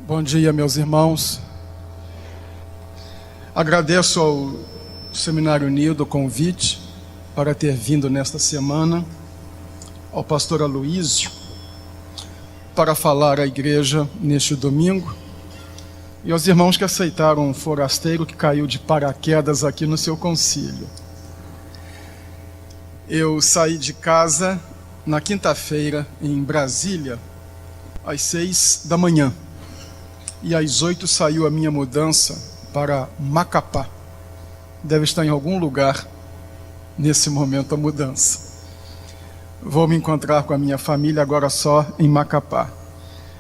Bom dia, meus irmãos. Agradeço ao Seminário Unido o convite para ter vindo nesta semana, ao pastor Aloísio, para falar à igreja neste domingo, e aos irmãos que aceitaram um forasteiro que caiu de paraquedas aqui no seu concílio. Eu saí de casa na quinta-feira em Brasília, às 6 da manhã. E às 8 saiu a minha mudança para Macapá. Deve estar em algum lugar nesse momento a mudança. Vou me encontrar com a minha família agora só em Macapá.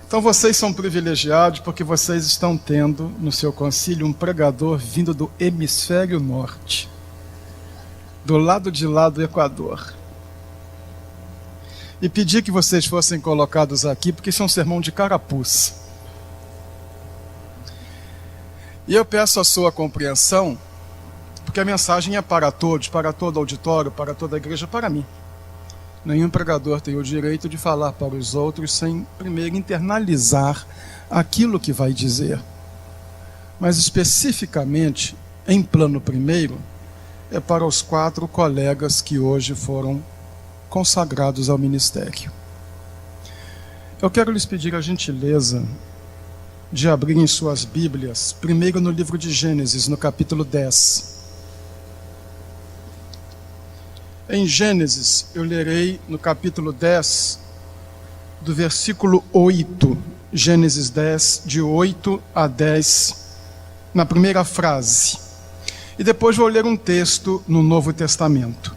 Então vocês são privilegiados porque vocês estão tendo no seu concílio um pregador vindo do hemisfério norte, do lado de lá do Equador. E pedi que vocês fossem colocados aqui porque isso é um sermão de carapuça. E eu peço a sua compreensão, porque a mensagem é para todos, para todo auditório, para toda a igreja, para mim. Nenhum pregador tem o direito de falar para os outros sem primeiro internalizar aquilo que vai dizer. Mas especificamente, em plano primeiro, é para os 4 colegas que hoje foram consagrados ao ministério. Eu quero lhes pedir a gentileza de abrirem suas Bíblias, primeiro no livro de Gênesis, no capítulo 10. Em Gênesis, eu lerei no capítulo 10, do versículo 8, Gênesis 10, de 8 a 10, na primeira frase. E depois vou ler um texto no Novo Testamento.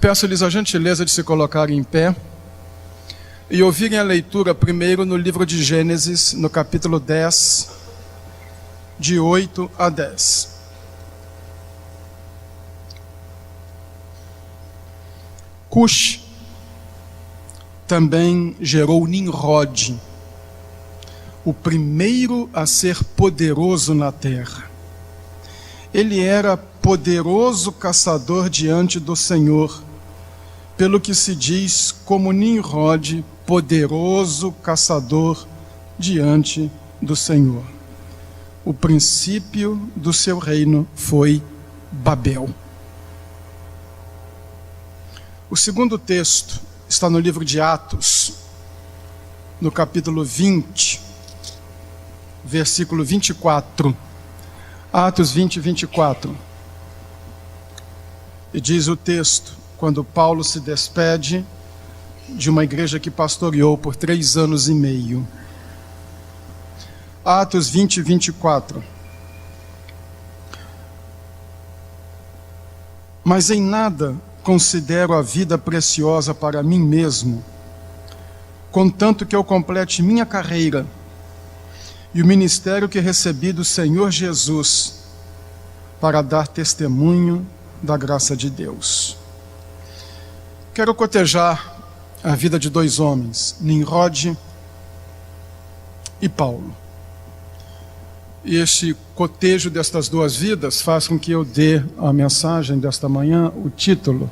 Peço-lhes a gentileza de se colocarem em pé e ouvirem a leitura primeiro no livro de Gênesis, no capítulo 10, de 8 a 10. Cush também gerou Nimrod, o primeiro a ser poderoso na terra. Ele era poderoso caçador diante do Senhor, pelo que se diz como Nimrod, poderoso caçador diante do Senhor. O princípio do seu reino foi Babel. O segundo texto está no livro de Atos, no capítulo 20, versículo 24. Atos 20, 24. E diz o texto, quando Paulo se despede de uma igreja que pastoreou por 3 anos e meio. Atos 20, 24. Mas em nada considero a vida preciosa para mim mesmo, contanto que eu complete minha carreira e o ministério que recebi do Senhor Jesus para dar testemunho da graça de Deus. Quero cotejar a vida de 2 homens, Nimrod e Paulo. E este cotejo destas 2 vidas faz com que eu dê à mensagem desta manhã o título,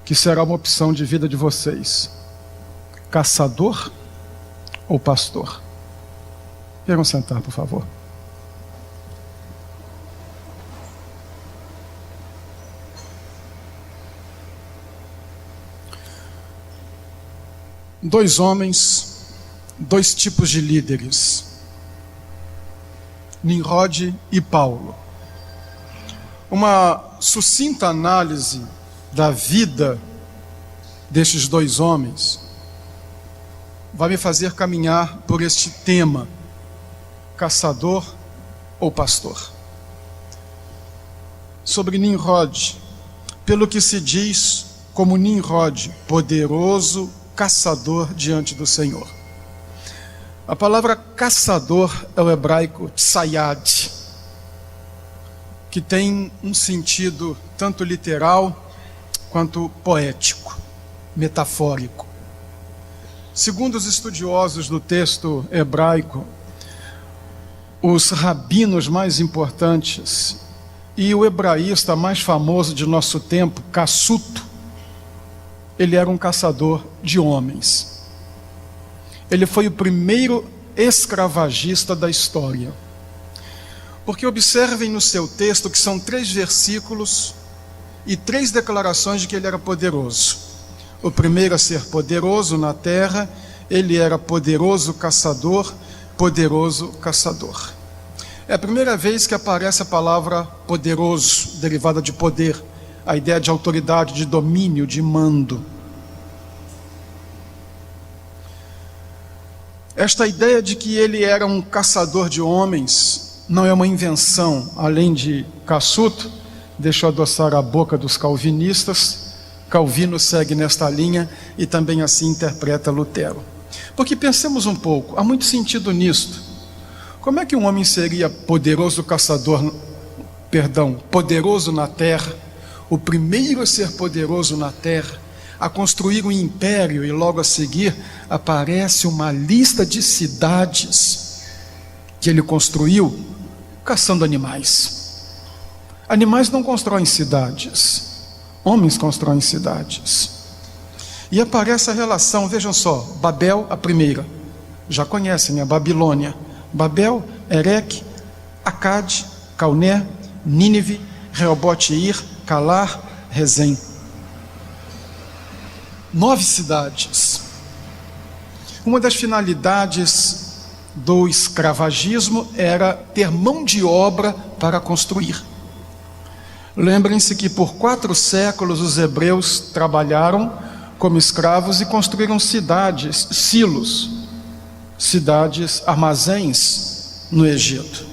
que será uma opção de vida de vocês: caçador ou pastor? Venham sentar, por favor. Dois homens, 2 tipos de líderes, Nimrod e Paulo. Uma sucinta análise da vida destes 2 homens vai me fazer caminhar por este tema: caçador ou pastor. Sobre Nimrod, pelo que se diz como Nimrod, poderoso caçador diante do Senhor. A palavra caçador é o hebraico tsayad, que tem um sentido tanto literal quanto poético, metafórico. Segundo os estudiosos do texto hebraico, os rabinos mais importantes e o hebraísta mais famoso de nosso tempo, Cassuto, ele era um caçador de homens. Ele foi o primeiro escravagista da história. Porque observem no seu texto que são 3 versículos e 3 declarações de que ele era poderoso. O primeiro a ser poderoso na terra, ele era poderoso caçador, poderoso caçador. É a primeira vez que aparece a palavra poderoso, derivada de poder, a ideia de autoridade, de domínio, de mando. Esta ideia de que ele era um caçador de homens não é uma invenção, além de Cassuto, deixa eu adoçar a boca dos calvinistas. Calvino segue nesta linha e também assim interpreta Lutero. Porque pensemos um pouco, há muito sentido nisto. Como é que um homem seria poderoso caçador, poderoso na terra, o primeiro a ser poderoso na terra, a construir um império, e logo a seguir aparece uma lista de cidades que ele construiu caçando animais. Animais não constroem cidades, homens constroem cidades. E aparece a relação, vejam só, Babel, a primeira, já conhecem, a Babilônia. Babel, Ereque, Acade, Calné, Nínive, Reobote-ir, Calar, Rezém. 9 cidades. Uma das finalidades do escravagismo era ter mão de obra para construir. Lembrem-se que por 4 séculos os hebreus trabalharam como escravos e construíram cidades, silos, cidades, armazéns no Egito.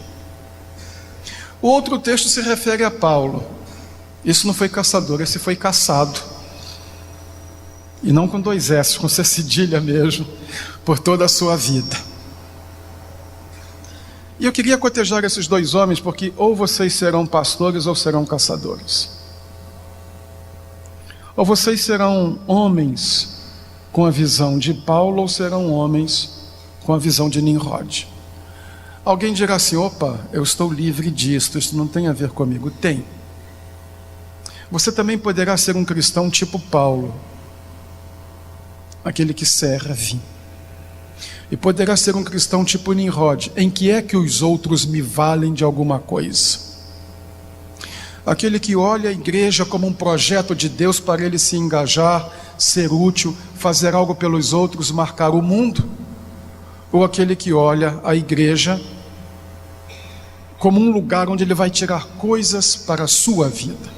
O outro texto se refere a Paulo. Isso não foi caçador, esse foi caçado. E não com 2 S, com C cedilha mesmo, por toda a sua vida. E eu queria cotejar esses 2 homens, porque ou vocês serão pastores ou serão caçadores. Ou vocês serão homens com a visão de Paulo, ou serão homens com a visão de Nimrod. Alguém dirá assim: opa, eu estou livre disto, isso não tem a ver comigo. Tem. Você também poderá ser um cristão tipo Paulo, aquele que serve. E poderá ser um cristão tipo Nimrod, em que é que os outros me valem de alguma coisa. Aquele que olha a igreja como um projeto de Deus para ele se engajar, ser útil, fazer algo pelos outros, marcar o mundo. Ou aquele que olha a igreja como um lugar onde ele vai tirar coisas para a sua vida.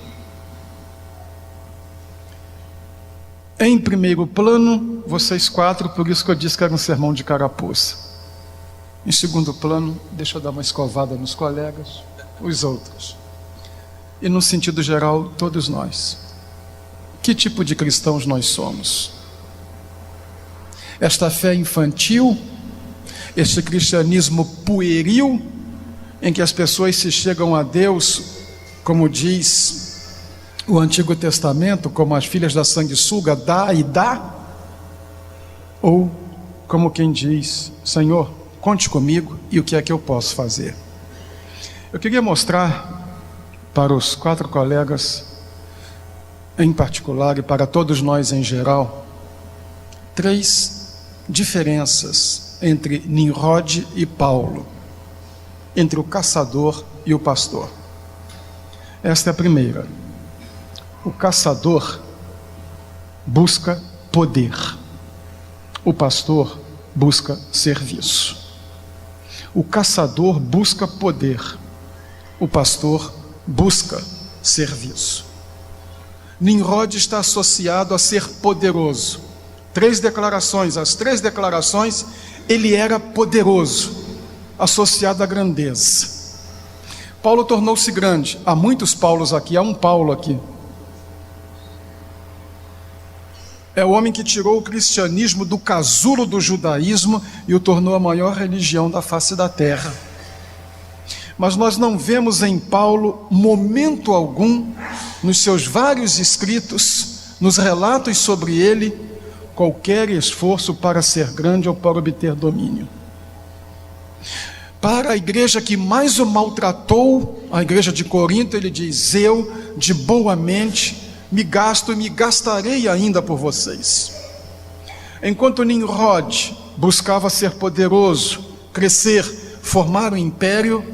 Em primeiro plano, vocês 4, por isso que eu disse que era um sermão de carapuça. Em segundo plano, deixa eu dar uma escovada nos colegas, os outros. E no sentido geral, todos nós. Que tipo de cristãos nós somos? Esta fé infantil, este cristianismo pueril, em que as pessoas se chegam a Deus, como diz o Antigo Testamento, como as filhas da sanguessuga, dá e dá? Ou como quem diz: Senhor, conte comigo e o que é que eu posso fazer? Eu queria mostrar para os 4 colegas em particular e para todos nós em geral 3 diferenças entre Nimrod e Paulo, entre o caçador e o pastor. Esta é a primeira. O caçador busca poder, o pastor busca serviço. O caçador busca poder, o pastor busca serviço. Nimrod está associado a ser poderoso. 3 declarações, as 3 declarações, ele era poderoso, associado à grandeza. Paulo tornou-se grande. Há muitos Paulos aqui, há um Paulo aqui. É o homem que tirou o cristianismo do casulo do judaísmo e o tornou a maior religião da face da terra. Mas nós não vemos em Paulo momento algum, nos seus vários escritos, nos relatos sobre ele, qualquer esforço para ser grande ou para obter domínio. Para a igreja que mais o maltratou, a igreja de Corinto, ele diz: eu, de boa mente, me gasto e me gastarei ainda por vocês. Enquanto Nimrod buscava ser poderoso, crescer, formar um império,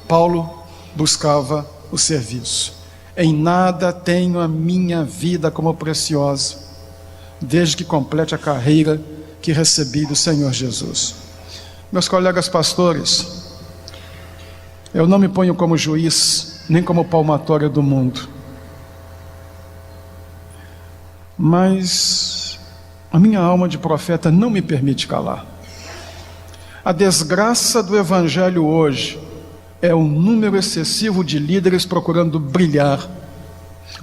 Paulo buscava o serviço. Em nada tenho a minha vida como preciosa, desde que complete a carreira que recebi do Senhor Jesus. Meus colegas pastores, eu não me ponho como juiz, nem como palmatória do mundo, mas a minha alma de profeta não me permite calar. A desgraça do evangelho hoje é um número excessivo de líderes procurando brilhar,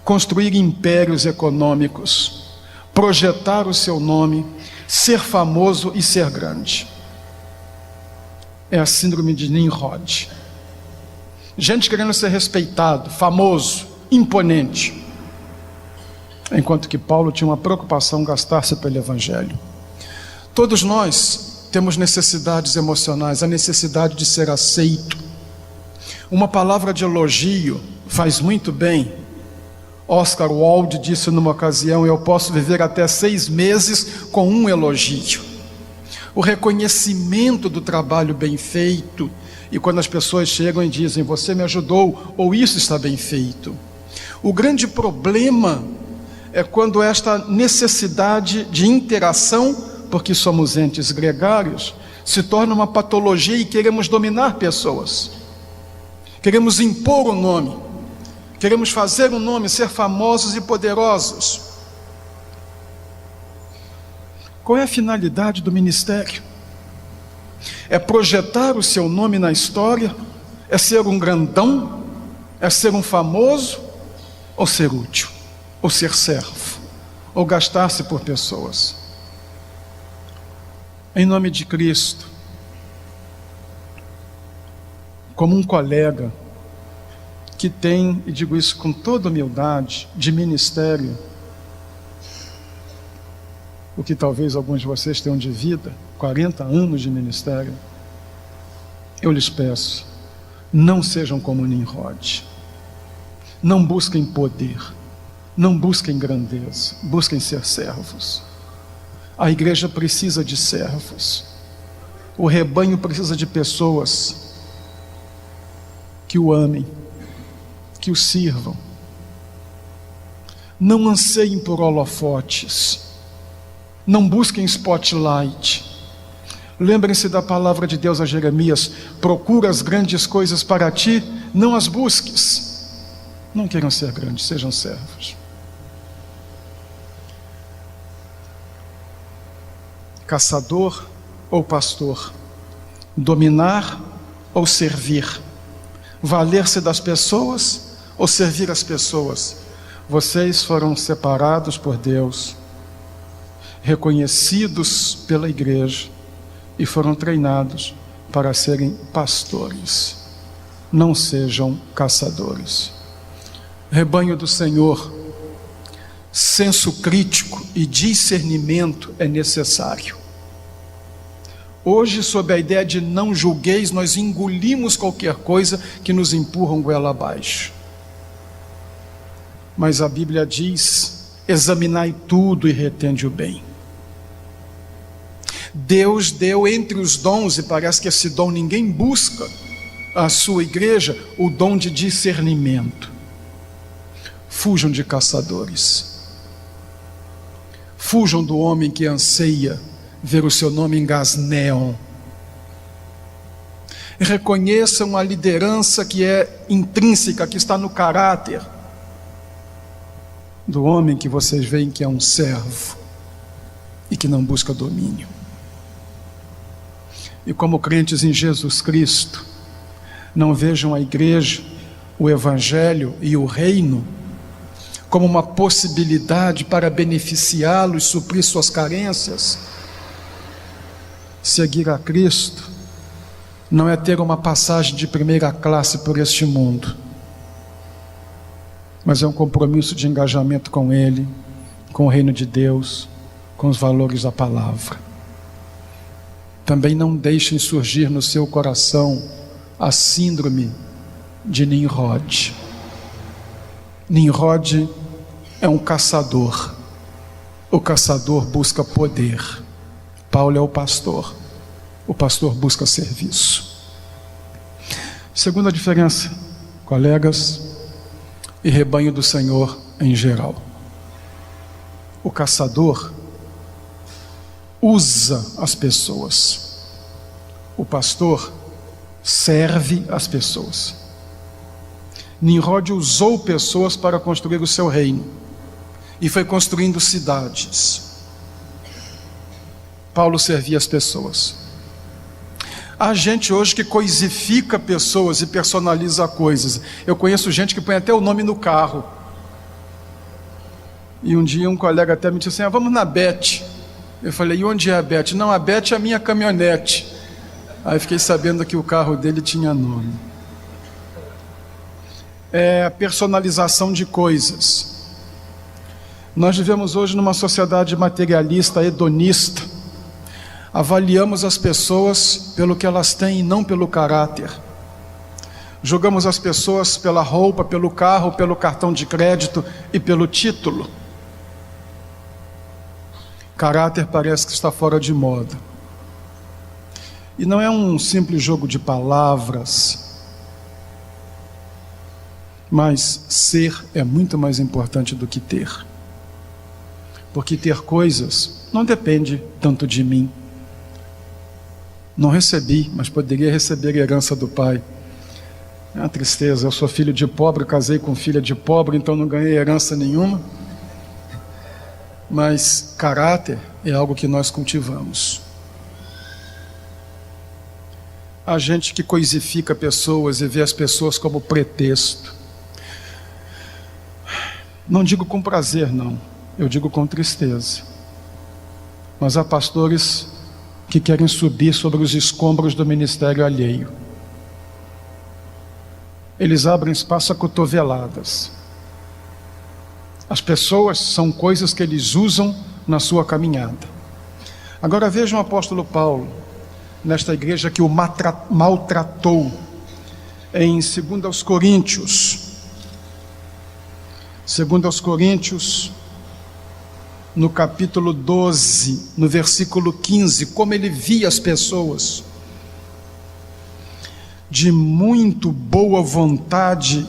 construir impérios econômicos, projetar o seu nome, ser famoso e ser grande. É a síndrome de Nimrod. Gente querendo ser respeitado, famoso, imponente, enquanto que Paulo tinha uma preocupação em gastar-se pelo evangelho. Todos nós temos necessidades emocionais, a necessidade de ser aceito. Uma palavra de elogio faz muito bem. Oscar Wilde disse numa ocasião: eu posso viver até 6 meses com um elogio. O reconhecimento do trabalho bem feito, e quando as pessoas chegam e dizem: você me ajudou, ou isso está bem feito. O grande problema é quando esta necessidade de interação, porque somos entes gregários, se torna uma patologia e queremos dominar pessoas. Queremos impor o nome, queremos fazer o nome, ser famosos e poderosos. Qual é a finalidade do ministério? É projetar o seu nome na história? É ser um grandão? É ser um famoso? Ou ser útil? Ou ser servo? Ou gastar-se por pessoas? Em nome de Cristo, como um colega que tem, e digo isso com toda humildade, de ministério, o que talvez alguns de vocês tenham de vida, 40 anos de ministério, eu lhes peço, não sejam como Nimrod. Não busquem poder, não busquem grandeza, busquem ser servos. A igreja precisa de servos, o rebanho precisa de pessoas que o amem, que o sirvam. Não anseiem por holofotes, não busquem spotlight. Lembrem-se da palavra de Deus a Jeremias: procura as grandes coisas para ti, não as busques. Não queiram ser grandes, sejam servos. Caçador ou pastor, dominar ou servir, valer-se das pessoas ou servir as pessoas. Vocês foram separados por Deus, reconhecidos pela igreja e foram treinados para serem pastores. Não sejam caçadores. Rebanho do Senhor, senso crítico e discernimento é necessário. Hoje, sob a ideia de não julgueis, nós engolimos qualquer coisa que nos empurra um goela abaixo. Mas a Bíblia diz: examinai tudo e retende o bem. Deus deu entre os dons, e parece que esse dom ninguém busca, à sua igreja, o dom de discernimento. Fujam de caçadores. Fujam do homem que anseia ver o seu nome em gás neon. Reconheçam a liderança que é intrínseca, que está no caráter do homem que vocês veem que é um servo e que não busca domínio. E como crentes em Jesus Cristo, não vejam a igreja, o evangelho e o reino como uma possibilidade para beneficiá-los, suprir suas carências. Seguir a Cristo não é ter uma passagem de primeira classe por este mundo, mas é um compromisso de engajamento com Ele, com o reino de Deus, com os valores da palavra. Também não deixem surgir no seu coração a síndrome de Nimrod. Nimrod é um caçador. O caçador busca poder. Paulo é o pastor. O pastor busca serviço. Segunda diferença, colegas e rebanho do Senhor em geral. O caçador usa as pessoas. O pastor serve as pessoas. Nimrod usou pessoas para construir o seu reino e foi construindo cidades. Paulo servia as pessoas. Há gente hoje que coisifica pessoas e personaliza coisas. Eu conheço gente que põe até o nome no carro. E um dia um colega até me disse assim: vamos na Beth. Eu falei: e onde é a Beth? Não, a Beth é a minha caminhonete. Aí fiquei sabendo que o carro dele tinha nome. É a personalização de coisas. Nós vivemos hoje numa sociedade materialista, hedonista. Avaliamos as pessoas pelo que elas têm e não pelo caráter. Julgamos as pessoas pela roupa, pelo carro, pelo cartão de crédito e pelo título. Caráter parece que está fora de moda. E não é um simples jogo de palavras, mas ser é muito mais importante do que ter. Porque ter coisas não depende tanto de mim. Não recebi, mas poderia receber a herança do pai. É uma tristeza, eu sou filho de pobre, casei com filha de pobre, então não ganhei herança nenhuma. Mas caráter é algo que nós cultivamos. Há gente que coisifica pessoas e vê as pessoas como pretexto. Não digo com prazer, não. Eu digo com tristeza. Mas há pastores que querem subir sobre os escombros do ministério alheio. Eles abrem espaço a cotoveladas. As pessoas são coisas que eles usam na sua caminhada. Agora vejam o apóstolo Paulo, nesta igreja que o maltratou, em 2 Coríntios. 2 Coríntios, no capítulo 12, no versículo 15, como ele via as pessoas. De muito boa vontade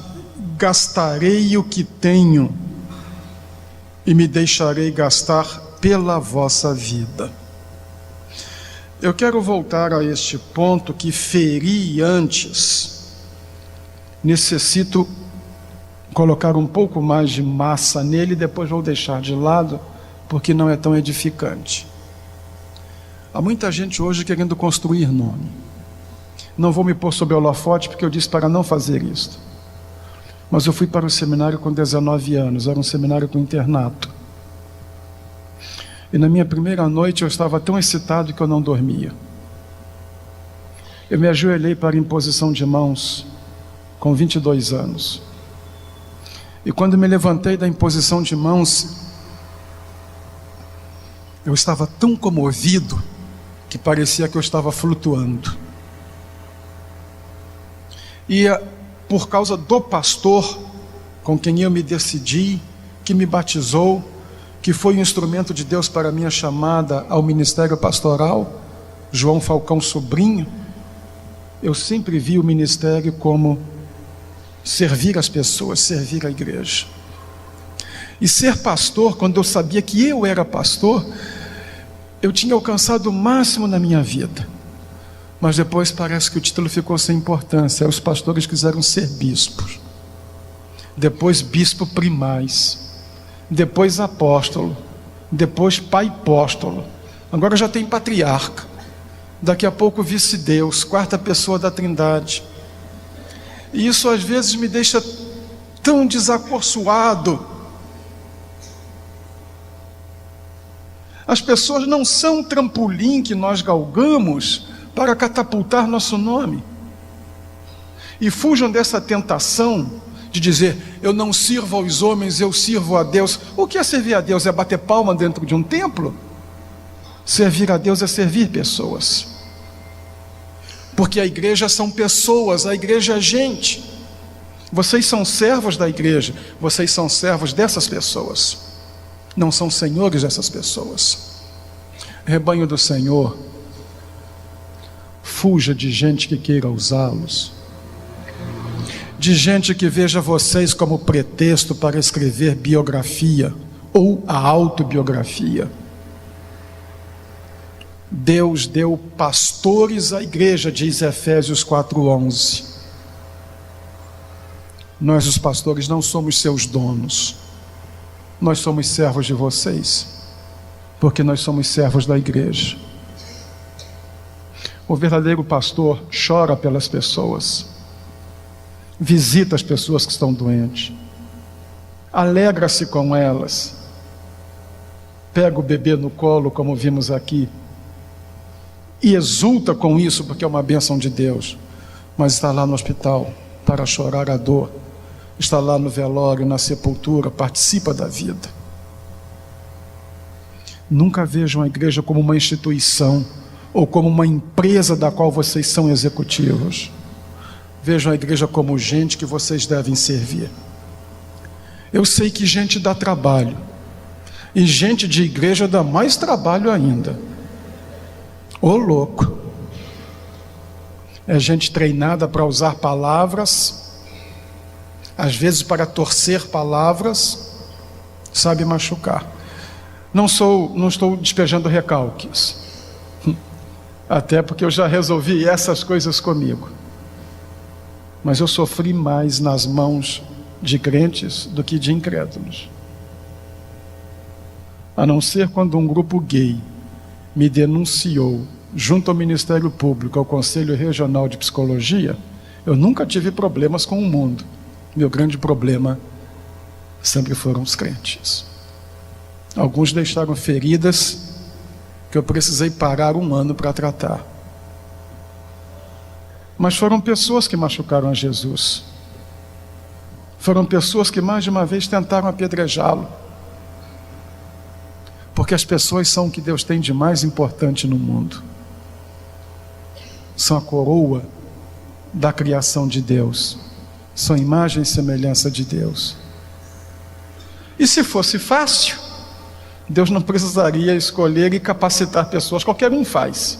gastarei o que tenho e me deixarei gastar pela vossa vida. Eu quero voltar a este ponto que feri antes. Necessito colocar um pouco mais de massa nele, depois vou deixar de lado, porque não é tão edificante. Há muita gente hoje querendo construir nome. Não vou me pôr sob holofote, porque eu disse para não fazer isso. Mas eu fui para o seminário com 19 anos, era um seminário com internato. E na minha primeira noite eu estava tão excitado que eu não dormia. Eu me ajoelhei para a imposição de mãos com 22 anos. E quando me levantei da imposição de mãos, eu estava tão comovido que parecia que eu estava flutuando. E por causa do pastor com quem eu me decidi, que me batizou, que foi um instrumento de Deus para a minha chamada ao ministério pastoral, João Falcão Sobrinho, eu sempre vi o ministério como servir as pessoas, servir a igreja. E ser pastor, quando eu sabia que eu era pastor, eu tinha alcançado o máximo na minha vida. Mas depois parece que o título ficou sem importância. Os pastores quiseram ser bispos, depois bispo primaz, depois apóstolo, depois pai apóstolo, agora já tem patriarca, daqui a pouco vice-deus, quarta pessoa da Trindade. E isso às vezes me deixa tão desacorçoado. As pessoas não são um trampolim que nós galgamos para catapultar nosso nome. E fujam dessa tentação de dizer: eu não sirvo aos homens, eu sirvo a Deus. O que é servir a Deus? É bater palma dentro de um templo? Servir a Deus é servir pessoas. Porque a igreja são pessoas, a igreja é gente. Vocês são servos da igreja, vocês são servos dessas pessoas, não são senhores dessas pessoas. Rebanho do Senhor, fuja de gente que queira usá-los, de gente que veja vocês como pretexto para escrever biografia ou a autobiografia. Deus deu pastores à igreja, diz Efésios 4:11. Nós, os pastores, não somos seus donos. Nós somos servos de vocês, porque nós somos servos da igreja. O verdadeiro pastor chora pelas pessoas, visita as pessoas que estão doentes, alegra-se com elas, pega o bebê no colo, como vimos aqui, e exulta com isso, porque é uma bênção de Deus, mas está lá no hospital para chorar a dor, está lá no velório, na sepultura, participa da vida. Nunca vejam a igreja como uma instituição ou como uma empresa da qual vocês são executivos. Vejam a igreja como gente que vocês devem servir. Eu sei que gente dá trabalho, e gente de igreja dá mais trabalho ainda. Ô louco! É gente treinada para usar palavras, às vezes para torcer palavras, sabe machucar. Não estou despejando recalques, até porque eu já resolvi essas coisas comigo. Mas eu sofri mais nas mãos de crentes do que de incrédulos. A não ser quando um grupo gay me denunciou junto ao Ministério Público, ao Conselho Regional de Psicologia, eu nunca tive problemas com o mundo. Meu grande problema sempre foram os crentes. Alguns deixaram feridas que eu precisei parar 1 ano para tratar. Mas foram pessoas que machucaram a Jesus. Foram pessoas que mais de uma vez tentaram apedrejá-lo. Porque as pessoas são o que Deus tem de mais importante no mundo. São a coroa da criação de Deus. São imagem e semelhança de Deus. E se fosse fácil, Deus não precisaria escolher e capacitar pessoas, qualquer um faz.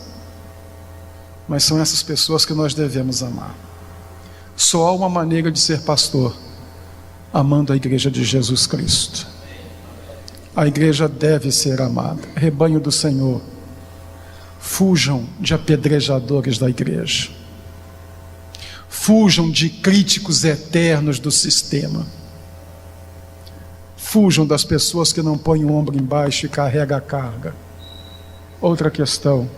Mas são essas pessoas que nós devemos amar. Só há uma maneira de ser pastor: amando a igreja de Jesus Cristo. A igreja deve ser amada. Rebanho do Senhor, fujam de apedrejadores da igreja. Fujam de críticos eternos do sistema. Fujam das pessoas que não põem o ombro embaixo e carregam a carga. Outra questão: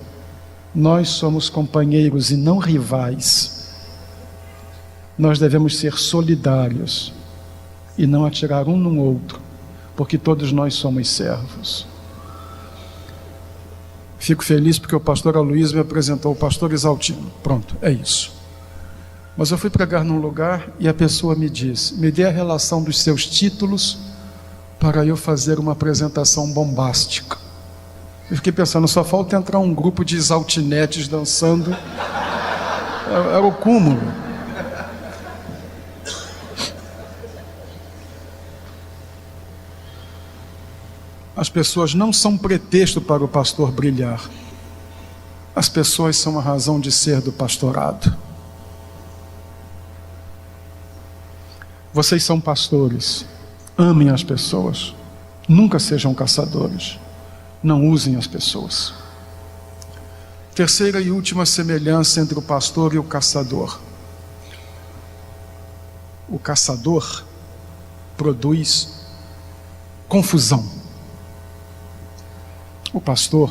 nós somos companheiros e não rivais. Nós devemos ser solidários e não atirar um no outro, porque todos nós somos servos. Fico feliz porque o pastor Aloysio me apresentou o pastor Isaltino. Pronto, é isso. Mas eu fui pregar num lugar e a pessoa me disse: me dê a relação dos seus títulos para eu fazer uma apresentação bombástica. Eu fiquei pensando, só falta entrar um grupo de exaltinetes dançando. Era o cúmulo. As pessoas não são pretexto para o pastor brilhar. As pessoas são a razão de ser do pastorado. Vocês são pastores. Amem as pessoas. Nunca sejam caçadores. Não usem as pessoas. Terceira e última semelhança entre o pastor e o caçador. O caçador produz confusão. O pastor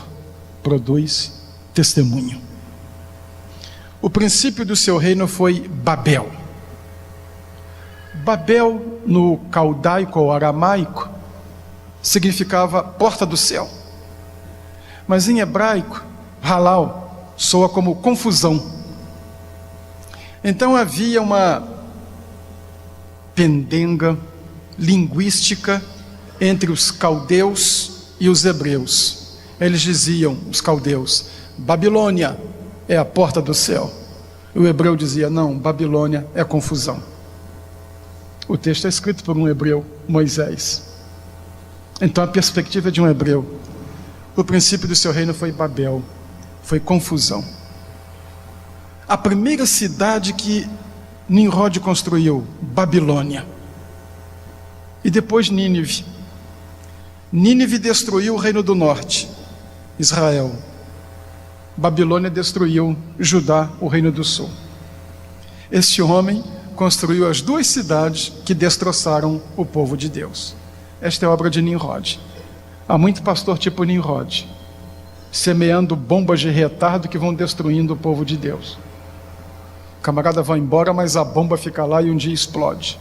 produz testemunho. O princípio do seu reino foi Babel. Babel, no caldaico ou aramaico, significava porta do céu. Mas em hebraico, halal, soa como confusão. Então havia uma pendenga linguística entre os caldeus e os hebreus. Eles diziam, os caldeus, Babilônia é a porta do céu. O hebreu dizia, não, Babilônia é confusão. O texto é escrito por um hebreu, Moisés. Então a perspectiva é de um hebreu. O princípio do seu reino foi Babel, foi confusão. A primeira cidade que Nimrod construiu, Babilônia. E depois Nínive. Nínive destruiu o reino do norte, Israel. Babilônia destruiu Judá, o reino do sul. Este homem construiu as duas cidades que destroçaram o povo de Deus. Esta é a obra de Nimrod. Há muito pastor tipo Nimrod, semeando bombas de retardo que vão destruindo o povo de Deus. O camarada vai embora, mas a bomba fica lá e um dia explode.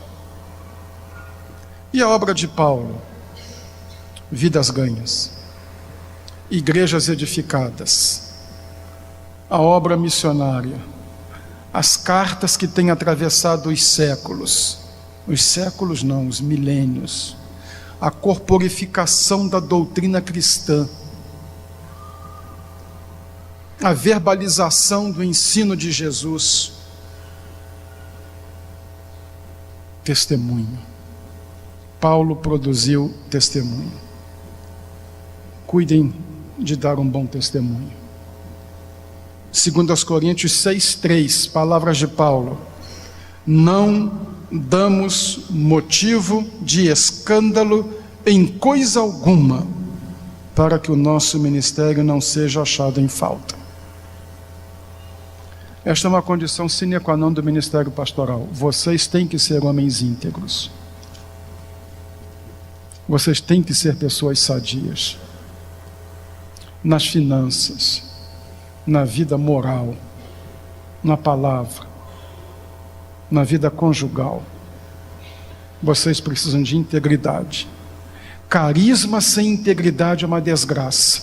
E a obra de Paulo? Vidas ganhas, igrejas edificadas, a obra missionária, as cartas que têm atravessado os séculos não, os milênios, a corporificação da doutrina cristã, a verbalização do ensino de Jesus. Testemunho. Paulo produziu testemunho. Cuidem de dar um bom testemunho. 2 Coríntios 6:3, palavras de Paulo: não damos motivo de escândalo em coisa alguma, para que o nosso ministério não seja achado em falta. Esta é uma condição sine qua non do ministério pastoral. Vocês têm que ser homens íntegros. Vocês têm que ser pessoas sadias. Nas finanças, na vida moral, na palavra, na vida conjugal. Vocês precisam de integridade. Carisma sem integridade é uma desgraça.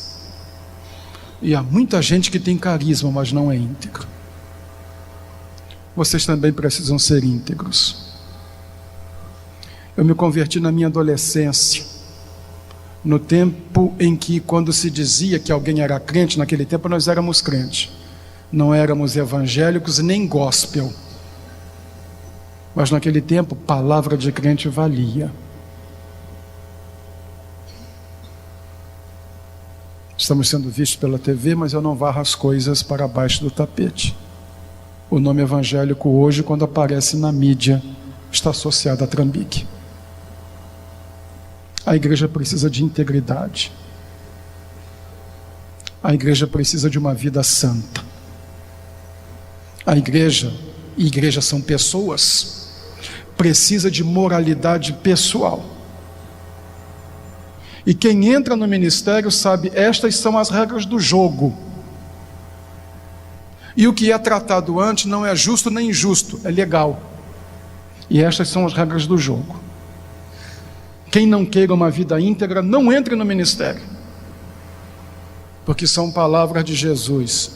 E há muita gente que tem carisma, mas não é íntegro. Vocês também precisam ser íntegros. Eu me converti na minha adolescência, no tempo em que, quando se dizia que alguém era crente, naquele tempo nós éramos crentes. Não éramos evangélicos nem gospel. Mas naquele tempo, palavra de crente valia. Estamos sendo vistos pela TV, mas eu não varro as coisas para baixo do tapete. O nome evangélico hoje, quando aparece na mídia, está associado a trambique. A igreja precisa de integridade. A igreja precisa de uma vida santa. A igreja, e igrejas são pessoas, precisa de moralidade pessoal. E quem entra no ministério sabe, estas são as regras do jogo. E o que é tratado antes não é justo nem injusto, é legal. E estas são as regras do jogo. Quem não queira uma vida íntegra, não entre no ministério. Porque são palavras de Jesus.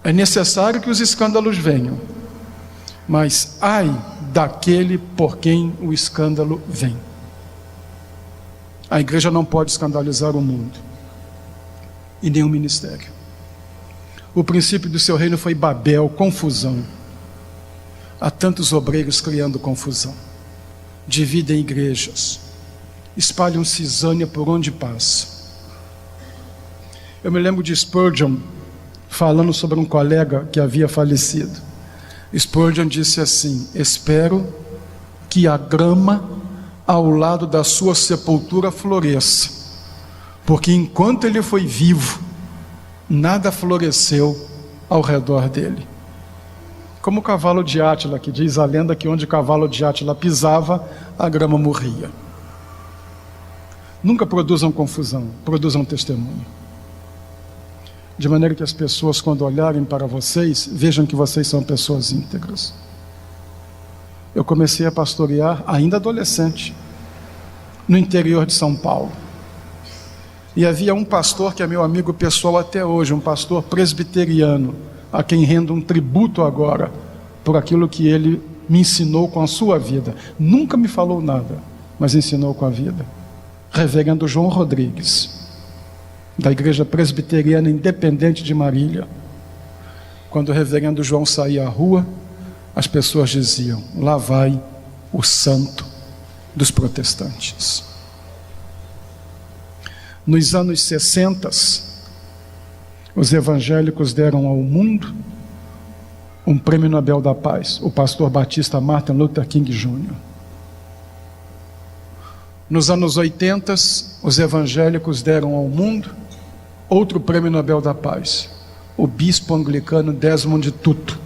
É necessário que os escândalos venham, mas ai daquele por quem o escândalo vem. A igreja não pode escandalizar o mundo, e nem o ministério. O princípio do seu reino foi Babel, confusão. Há tantos obreiros criando confusão. Dividem igrejas, espalham cisânia por onde passa. Eu me lembro de Spurgeon falando sobre um colega que havia falecido. Spurgeon disse assim: espero que a grama ao lado da sua sepultura floresça, porque enquanto ele foi vivo, nada floresceu ao redor dele. Como o cavalo de Átila, que diz a lenda que onde o cavalo de Átila pisava, a grama morria. Nunca produzam confusão, produzam testemunho. De maneira que as pessoas, quando olharem para vocês, vejam que vocês são pessoas íntegras. Eu comecei a pastorear ainda adolescente, no interior de São Paulo. E havia um pastor que é meu amigo pessoal até hoje, um pastor presbiteriano, a quem rendo um tributo agora, por aquilo que ele me ensinou com a sua vida. Nunca me falou nada, mas ensinou com a vida. Reverendo João Rodrigues, da Igreja Presbiteriana Independente de Marília. Quando o reverendo João saía à rua, as pessoas diziam: lá vai o santo dos protestantes. Nos anos 60, os evangélicos deram ao mundo um prêmio Nobel da Paz, o pastor batista Martin Luther King Jr. Nos anos 80, os evangélicos deram ao mundo outro prêmio Nobel da Paz, o bispo anglicano Desmond Tutu.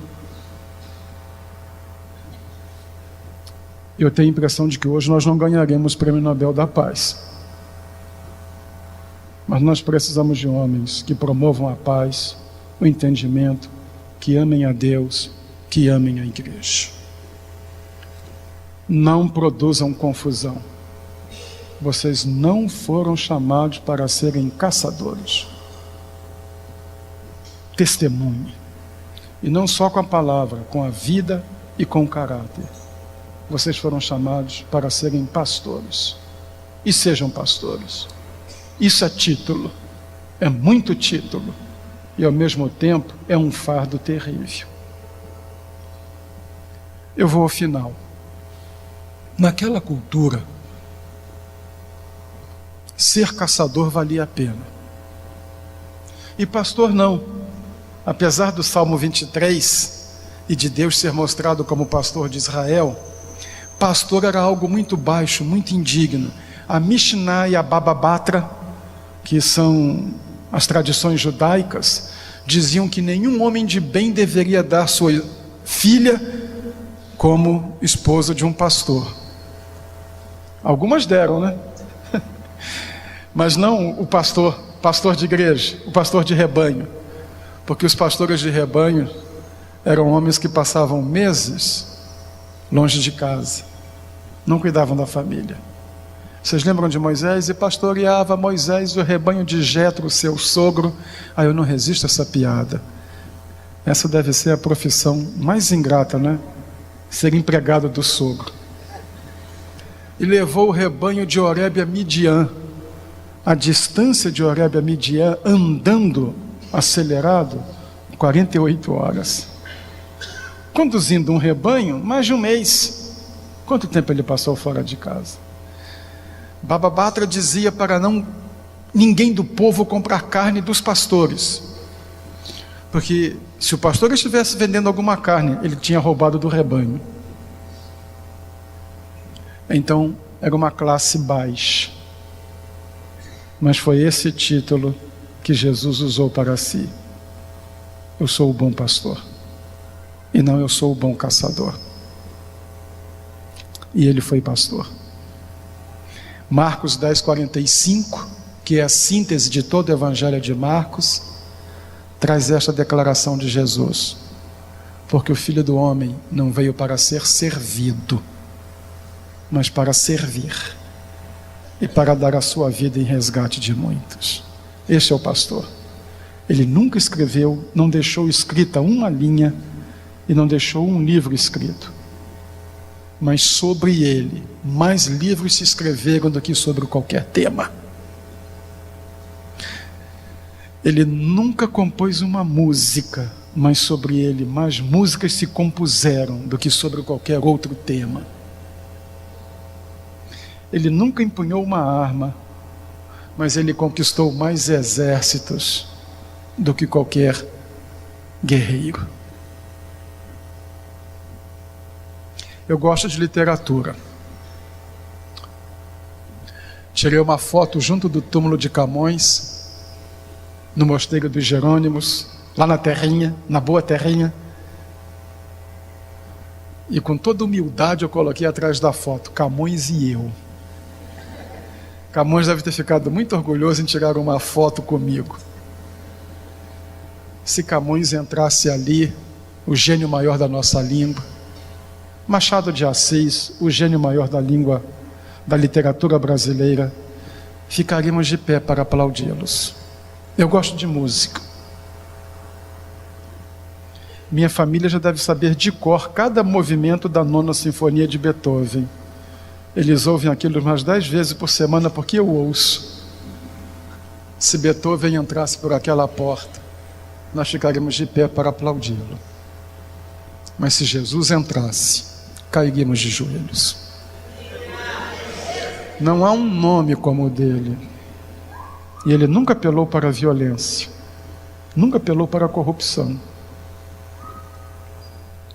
Eu tenho a impressão de que hoje nós não ganharemos o prêmio Nobel da Paz. Mas nós precisamos de homens que promovam a paz, o entendimento, que amem a Deus, que amem a igreja. Não produzam confusão. Vocês não foram chamados para serem caçadores. Testemunhe. E não só com a palavra, com a vida e com o caráter. Vocês foram chamados para serem pastores. E sejam pastores. Isso é título. É muito título. E ao mesmo tempo é um fardo terrível. Eu vou ao final. Naquela cultura, ser caçador valia a pena. E pastor não. Apesar do Salmo 23 e de Deus ser mostrado como pastor de Israel, pastor era algo muito baixo, muito indigno. A Mishnah e a Baba Batra, que são as tradições judaicas, diziam que nenhum homem de bem deveria dar sua filha como esposa de um pastor. Algumas deram, né? Mas não o pastor de igreja, o pastor de rebanho. Porque os pastores de rebanho eram homens que passavam meses longe de casa, não cuidavam da família. Vocês lembram de Moisés? E pastoreava Moisés o rebanho de Jetro, seu sogro. Eu não resisto a essa piada. Essa deve ser a profissão mais ingrata, né? Ser empregado do sogro. E levou o rebanho de Oreb a Midian. A distância de Oreb a Midian, andando acelerado, 48 horas. Conduzindo um rebanho, mais de um mês. Quanto tempo ele passou fora de casa? Baba Batra dizia para ninguém do povo comprar carne dos pastores. Porque se o pastor estivesse vendendo alguma carne, ele tinha roubado do rebanho. Então, era uma classe baixa. Mas foi esse título que Jesus usou para si. Eu sou o bom pastor. E não eu sou o bom caçador. E ele foi pastor. Marcos 10:45, que é a síntese de todo o evangelho de Marcos, traz esta declaração de Jesus: porque o Filho do Homem não veio para ser servido, mas para servir e para dar a sua vida em resgate de muitos. Este é o pastor. Ele nunca escreveu, não deixou escrita uma linha e não deixou um livro escrito. Mas sobre ele, mais livros se escreveram do que sobre qualquer tema. Ele nunca compôs uma música, mas sobre ele mais músicas se compuseram do que sobre qualquer outro tema. Ele nunca empunhou uma arma, mas ele conquistou mais exércitos do que qualquer guerreiro. Eu gosto de literatura. Tirei uma foto junto do túmulo de Camões, no Mosteiro dos Jerônimos, lá na terrinha, na boa terrinha. E com toda humildade eu coloquei atrás da foto, Camões e eu. Camões deve ter ficado muito orgulhoso em tirar uma foto comigo. Se Camões entrasse ali, o gênio maior da nossa língua, Machado de Assis, o gênio maior da língua, da literatura brasileira, ficaríamos de pé para aplaudi-los. Eu gosto de música. Minha família já deve saber de cor cada movimento da 9ª Sinfonia de Beethoven. Eles ouvem aquilo umas 10 vezes por semana porque eu ouço. Se Beethoven entrasse por aquela porta, nós ficaríamos de pé para aplaudi-lo. Mas se Jesus entrasse, cairíamos de joelhos. Não há um nome como o dele. E ele nunca apelou para a violência, nunca apelou para a corrupção.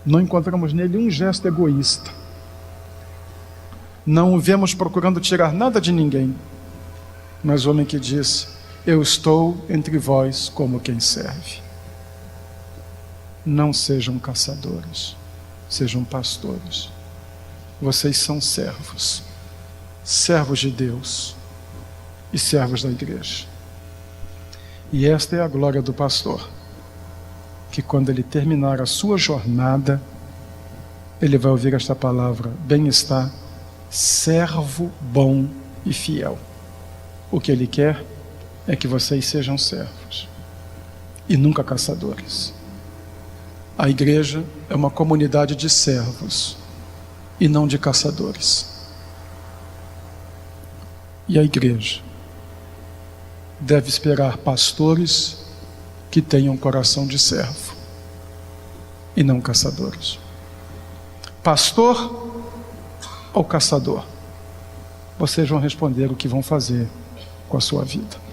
Não encontramos nele um gesto egoísta. Não o vemos procurando tirar nada de ninguém. Mas o homem que diz: eu estou entre vós como quem serve. Não sejam caçadores, sejam pastores. Vocês são servos, servos de Deus e servos da igreja. E esta é a glória do pastor, que quando ele terminar a sua jornada, ele vai ouvir esta palavra: bem está, servo bom e fiel. O que ele quer é que vocês sejam servos e nunca caçadores. A igreja é uma comunidade de servos e não de caçadores. E a igreja deve esperar pastores que tenham coração de servo e não caçadores. Pastor ou caçador? Vocês vão responder o que vão fazer com a sua vida.